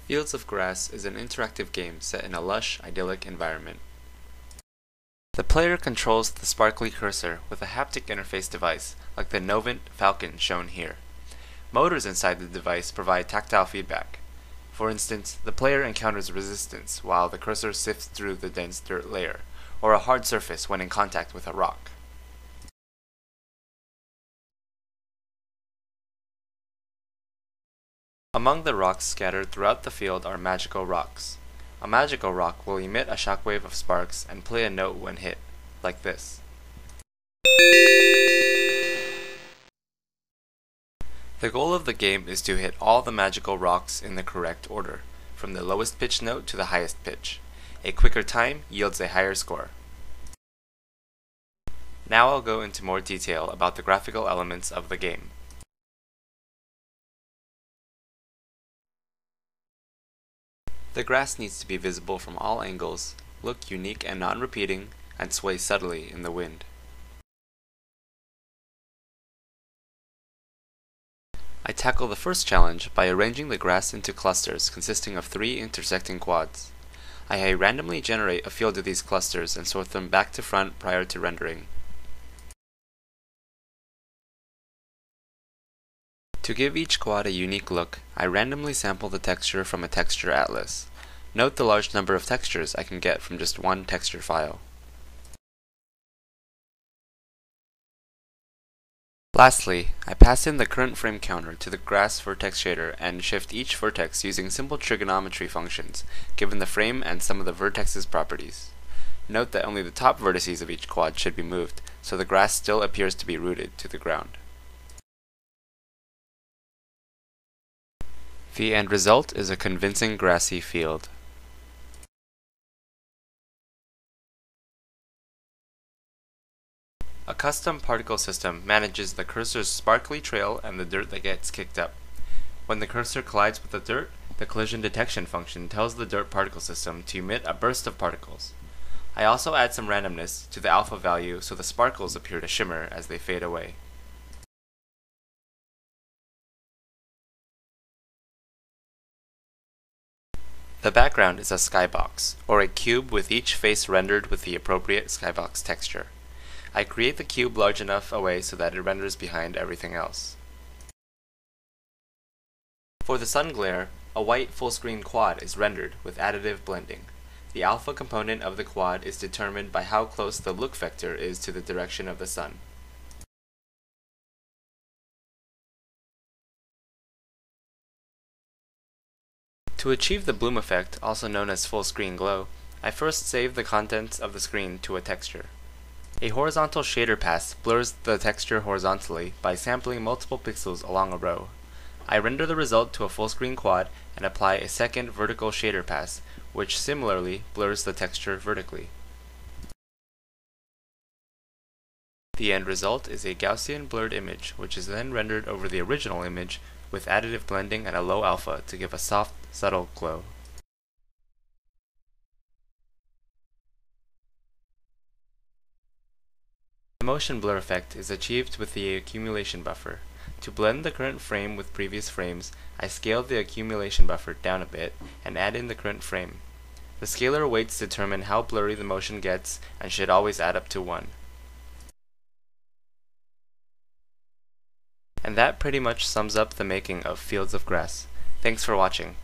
Fields of Grass is an interactive game set in a lush, idyllic environment. The player controls the sparkly cursor with a haptic interface device like the Novant Falcon shown here. Motors inside the device provide tactile feedback. For instance, the player encounters resistance while the cursor sifts through the dense dirt layer, or a hard surface when in contact with a rock. Among the rocks scattered throughout the field are magical rocks. A magical rock will emit a shockwave of sparks and play a note when hit, like this. The goal of the game is to hit all the magical rocks in the correct order, from the lowest pitch note to the highest pitch. A quicker time yields a higher score. Now I'll go into more detail about the graphical elements of the game. The grass needs to be visible from all angles, look unique and non-repeating, and sway subtly in the wind. I tackle the first challenge by arranging the grass into clusters consisting of 3 intersecting quads. I randomly generate a field of these clusters and sort them back to front prior to rendering. To give each quad a unique look, I randomly sample the texture from a texture atlas. Note the large number of textures I can get from just one texture file. Lastly, I pass in the current frame counter to the grass vertex shader and shift each vertex using simple trigonometry functions, given the frame and some of the vertex's properties. Note that only the top vertices of each quad should be moved, so the grass still appears to be rooted to the ground. The end result is a convincing grassy field. A custom particle system manages the cursor's sparkly trail and the dirt that gets kicked up. When the cursor collides with the dirt, the collision detection function tells the dirt particle system to emit a burst of particles. I also add some randomness to the alpha value so the sparkles appear to shimmer as they fade away. The background is a skybox, or a cube with each face rendered with the appropriate skybox texture. I create the cube large enough away so that it renders behind everything else. For the sun glare, a white full-screen quad is rendered with additive blending. The alpha component of the quad is determined by how close the look vector is to the direction of the sun. To achieve the bloom effect, also known as full screen glow, I first save the contents of the screen to a texture. A horizontal shader pass blurs the texture horizontally by sampling multiple pixels along a row. I render the result to a full screen quad and apply a second vertical shader pass, which similarly blurs the texture vertically. The end result is a Gaussian blurred image, which is then rendered over the original image with additive blending at a low alpha to give a soft, subtle glow. The motion blur effect is achieved with the accumulation buffer. To blend the current frame with previous frames, I scale the accumulation buffer down a bit and add in the current frame. The scalar weights determine how blurry the motion gets and should always add up to 1. And that pretty much sums up the making of Fields of Grass. Thanks for watching.